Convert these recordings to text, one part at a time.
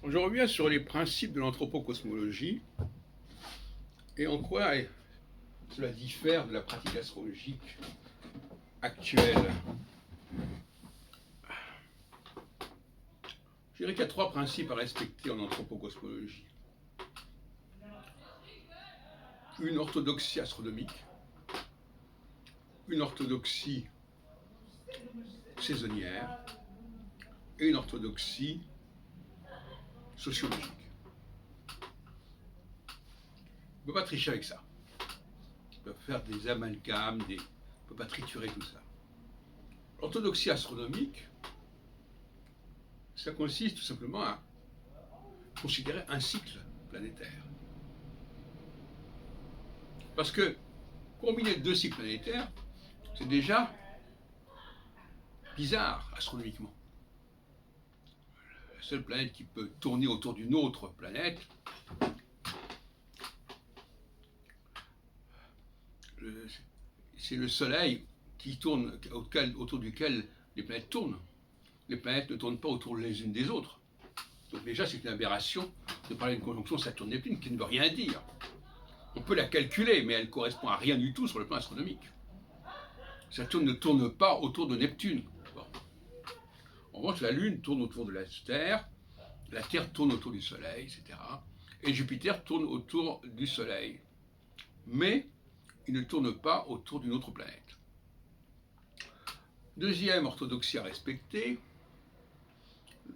Je reviens sur les principes de l'anthropocosmologie et en quoi cela diffère de la pratique astrologique actuelle. Je dirais qu'il y a trois principes à respecter en anthropocosmologie. Une orthodoxie astronomique, une orthodoxie saisonnière et une orthodoxie sociologique. On ne peut pas tricher avec ça. On peut faire des amalgames, on ne peut pas triturer tout ça. L'orthodoxie astronomique, ça consiste tout simplement à considérer un cycle planétaire. Parce que combiner deux cycles planétaires, c'est déjà bizarre astronomiquement. La seule planète qui peut tourner autour d'une autre planète, c'est le Soleil qui tourne, autour duquel les planètes tournent. Les planètes ne tournent pas autour les unes des autres. Donc déjà, c'est une aberration de parler d'une conjonction Saturne-Neptune qui ne veut rien dire. On peut la calculer, mais elle ne correspond à rien du tout sur le plan astronomique. Saturne ne tourne pas autour de Neptune. Bon. En revanche, la Lune tourne autour de la Terre tourne autour du Soleil, etc. Et Jupiter tourne autour du Soleil. Mais il ne tourne pas autour d'une autre planète. Deuxième orthodoxie à respecter,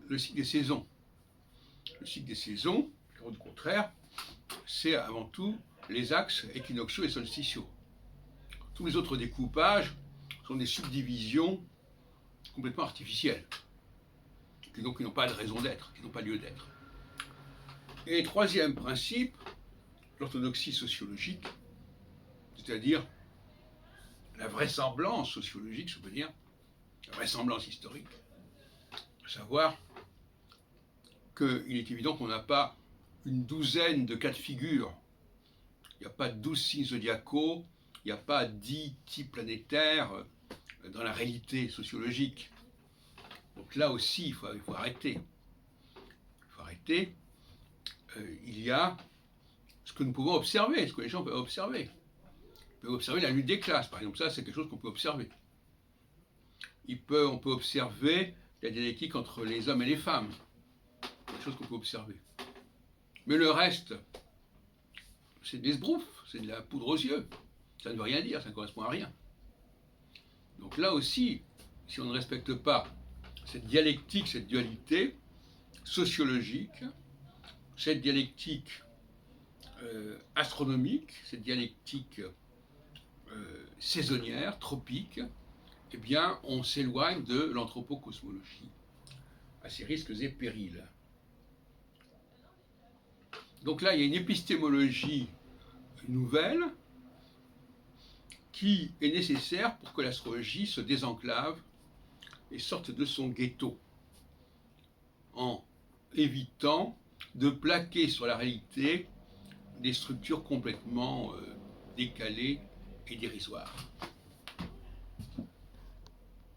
le cycle des saisons. Le cycle des saisons, au contraire, c'est avant tout les axes équinoxiaux et solsticiaux. Tous les autres découpages sont des subdivisions complètement artificielles, qui donc n'ont pas de raison d'être, qui n'ont pas lieu d'être. Et troisième principe, l'orthodoxie sociologique, c'est-à-dire la vraisemblance sociologique, je veux dire, la vraisemblance historique, à savoir qu'il est évident qu'on n'a pas une douzaine de cas de figure. Il n'y a pas 12 signes zodiacaux, il n'y a pas 10 types planétaires dans la réalité sociologique. Donc là aussi, il faut arrêter. Il faut arrêter. Il y a ce que nous pouvons observer, ce que les gens peuvent observer. On peut observer la lutte des classes, par exemple. Ça, c'est quelque chose qu'on peut observer. On peut observer la dialectique entre les hommes et les femmes. C'est quelque chose qu'on peut observer. Mais le reste, c'est des esbroufs, c'est de la poudre aux yeux. Ça ne veut rien dire, ça ne correspond à rien. Donc là aussi, si on ne respecte pas cette dialectique, cette dualité sociologique, cette dialectique astronomique, cette dialectique saisonnière, tropique, eh bien, on s'éloigne de l'anthropocosmologie, à ses risques et périls. Donc là, il y a une épistémologie nouvelle qui est nécessaire pour que l'astrologie se désenclave et sorte de son ghetto, en évitant de plaquer sur la réalité des structures complètement décalées et dérisoires.